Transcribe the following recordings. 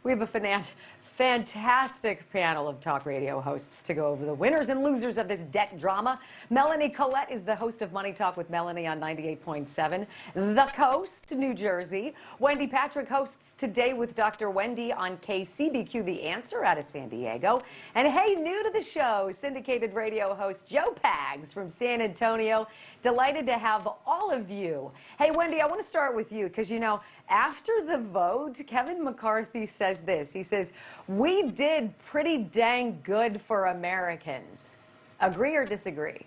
We have a fantastic panel of talk radio hosts to go over the winners and losers of this debt drama. Melanie Collette is the host of Money Talk with Melanie on 98.7, The Coast, New Jersey. Wendy Patrick hosts Today with Dr. Wendy on KCBQ The Answer out of San Diego. And hey, new to the show, syndicated radio host Joe Pags from San Antonio. Delighted to have all of you. Hey, Wendy, I want to start with you because, you know, after the vote, Kevin McCarthy says this. He says, we did pretty dang good for Americans. Agree or disagree?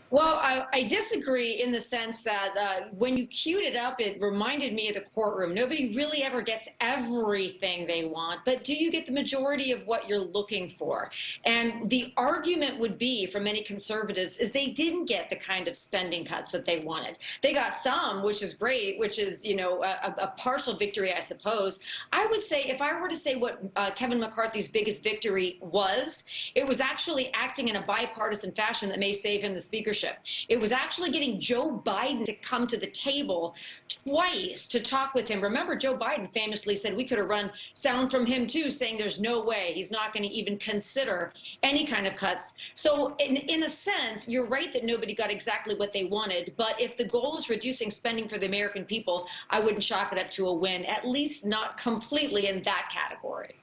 Well, I disagree in the sense that when you queued it up, it reminded me of the courtroom. Nobody really ever gets everything they want, but do you get the majority of what you're looking for? And the argument would be from many conservatives is they didn't get the kind of spending cuts that they wanted. They got some, which is great, which is, you know, a partial victory, I suppose. I would say if I were to say what Kevin McCarthy's biggest victory was, it was actually acting in a bipartisan fashion that may save him the speakership. It was actually getting Joe Biden to come to the table twice to talk with him. Remember, Joe Biden famously said we could have run sound from him too, saying there's no way he's not going to even consider any kind of cuts. So in a sense, you're right that nobody got exactly what they wanted. But if the goal is reducing spending for the American people, I wouldn't chalk it up to a win, at least not completely in that category.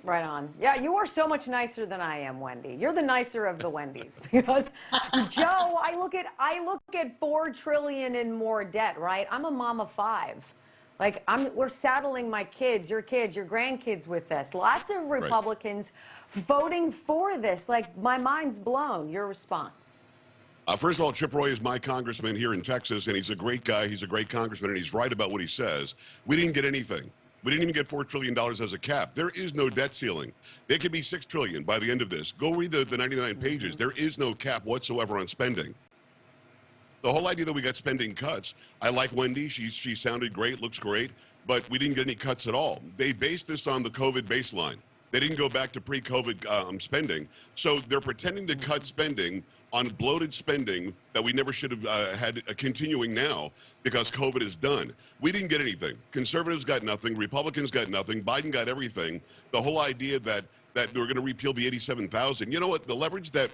Right on. Yeah, you are so much nicer than I am, Wendy. You're the nicer of the Wendys. Because Joe, I look at $4 trillion in more debt, right? I'm a mom of 5. Like we're saddling my kids, your grandkids with this. Lots of Republicans voting for this. Like my mind's blown. Your response? First of all, Chip Roy is my congressman here in Texas, and he's a great guy. He's a great congressman, and he's right about what he says. We didn't get anything. We didn't even get $4 trillion as a cap. There is no debt ceiling. It could be $6 trillion by the end of this. Go read the 99 pages. There is no cap whatsoever on spending. The whole idea that we got spending cuts, I like Wendy. She sounded great, looks great, but we didn't get any cuts at all. They based this on the COVID baseline. They didn't go back to pre-COVID spending. So they're pretending to cut spending on bloated spending that we never should have had continuing now because COVID is done. We didn't get anything. Conservatives got nothing. Republicans got nothing. Biden got everything. The whole idea that we're going to repeal the 87,000. You know what? The leverage that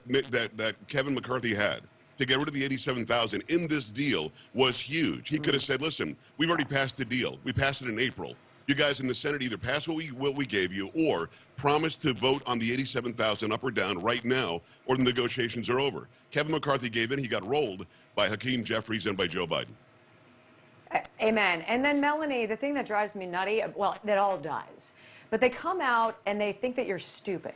Kevin McCarthy had to get rid of the 87,000 in this deal was huge. He could have said, listen, we've already passed the deal. We passed it in April. You guys in the Senate either pass what we gave you or promise to vote on the 87,000 up or down right now, or the negotiations are over. Kevin McCarthy gave in. He got rolled by Hakeem Jeffries and by Joe Biden. Amen. And then, Melanie, the thing that drives me nutty, well, that all does, but they come out and they think that you're stupid,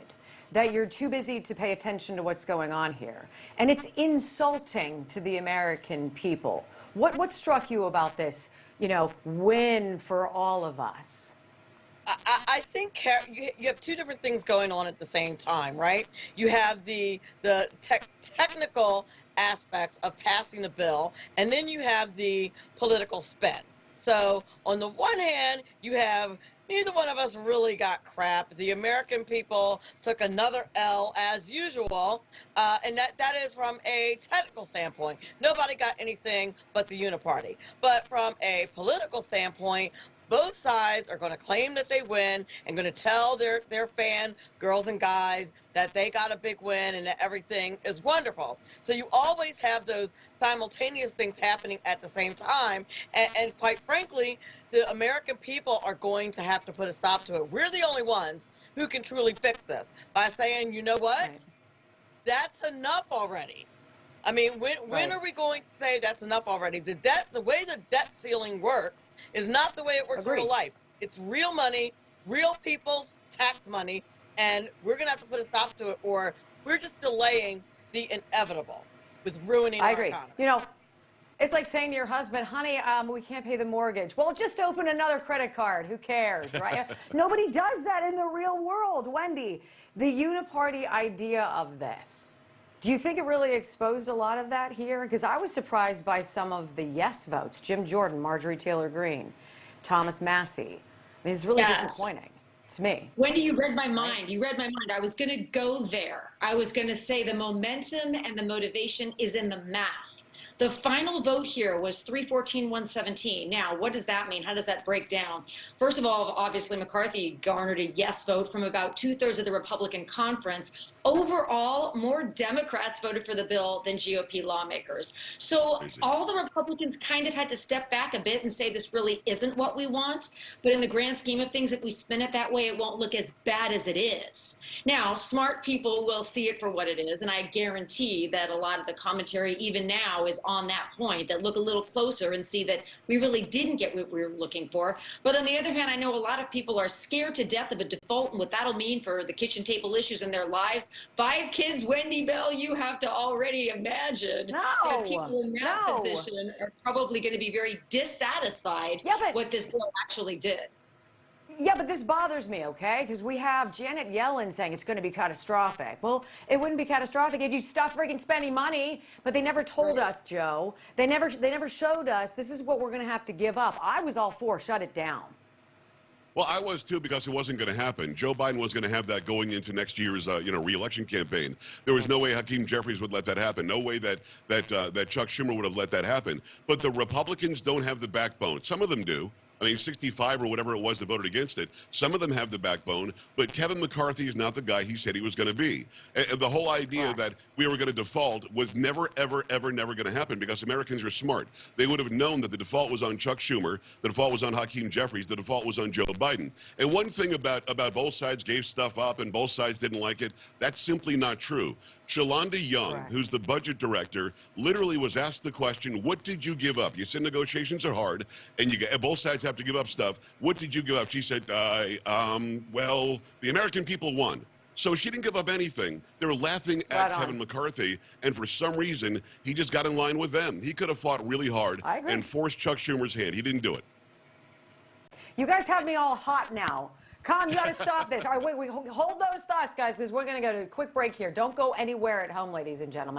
that you're too busy to pay attention to what's going on here. And it's insulting to the American people. What struck you about this, you know, win for all of us? I think you have two different things going on at the same time, right? You have the technical aspects of passing the bill, and then you have the political spin. So on the one hand, you have neither one of us really got crap. The American people took another L as usual, and that is from a technical standpoint. Nobody got anything but the uniparty. But from a political standpoint, both sides are going to claim that they win and going to tell their fan girls and guys that they got a big win and that everything is wonderful. So you always have those simultaneous things happening at the same time. And quite frankly, the American people are going to have to put a stop to it. We're the only ones who can truly fix this by saying, you know what? Right. That's enough already. I mean, when are we going to say that's enough already? The way the debt ceiling works is not the way it works in real life. It's real money, real people's tax money, and we're going to have to put a stop to it, or we're just delaying the inevitable with ruining our economy. You know, it's like saying to your husband, honey, we can't pay the mortgage. Well, just open another credit card. Who cares, right? Nobody does that in the real world. Wendy, the uniparty idea of this, do you think it really exposed a lot of that here? Because I was surprised by some of the yes votes. Jim Jordan, Marjorie Taylor Greene, Thomas Massey. I mean, it's really disappointing to me. Wendy, you read my mind. You read my mind. I was going to go there. I was going to say the momentum and the motivation is in the math. The final vote here was 314-117. Now, what does that mean? How does that break down? First of all, obviously, McCarthy garnered a yes vote from about 2/3 of the Republican conference. Overall, more Democrats voted for the bill than GOP lawmakers. So Crazy. all the Republicans kind of had to step back a bit and say this really isn't what we want. But in the grand scheme of things, if we spin it that way, it won't look as bad as it is. Now, smart people will see it for what it is, and I guarantee that a lot of the commentary, even now, is on that point, that look a little closer and see that we really didn't get what we were looking for. But on the other hand, I know a lot of people are scared to death of a default and what that'll mean for the kitchen table issues in their lives. 5 kids, Wendy Bell, you have to already imagine that people in that position are probably going to be very dissatisfied what this bill actually did. Yeah, but this bothers me, okay? Because we have Janet Yellen saying it's going to be catastrophic. Well, it wouldn't be catastrophic if you stop freaking spending money, but they never told us, Joe. They never showed us this is what we're going to have to give up. I was all for shut it down. Well, I was too, because it wasn't going to happen. Joe Biden was going to have that going into next year's, re-election campaign. There was no way Hakeem Jeffries would let that happen. No way that Chuck Schumer would have let that happen. But the Republicans don't have the backbone. Some of them do. I mean, 65 or whatever it was that voted against it. Some of them have the backbone, but Kevin McCarthy is not the guy he said he was going to be. And the whole idea that we were going to default was never, ever, ever, never going to happen, because Americans are smart. They would have known that the default was on Chuck Schumer, the default was on Hakeem Jeffries, the default was on Joe Biden. And one thing about both sides gave stuff up and both sides didn't like it, that's simply not true. Shalonda Young, who's the budget director, literally was asked the question, what did you give up? You said negotiations are hard, and both sides have to give up stuff. What did you give up? She said, well, the American people won. So she didn't give up anything. They were laughing at Kevin McCarthy, and for some reason, he just got in line with them. He could have fought really hard and forced Chuck Schumer's hand. He didn't do it. You guys have me all hot now. Con, you got to stop this. All right, wait, hold those thoughts, guys, because we're going to go to a quick break here. Don't go anywhere at home, ladies and gentlemen.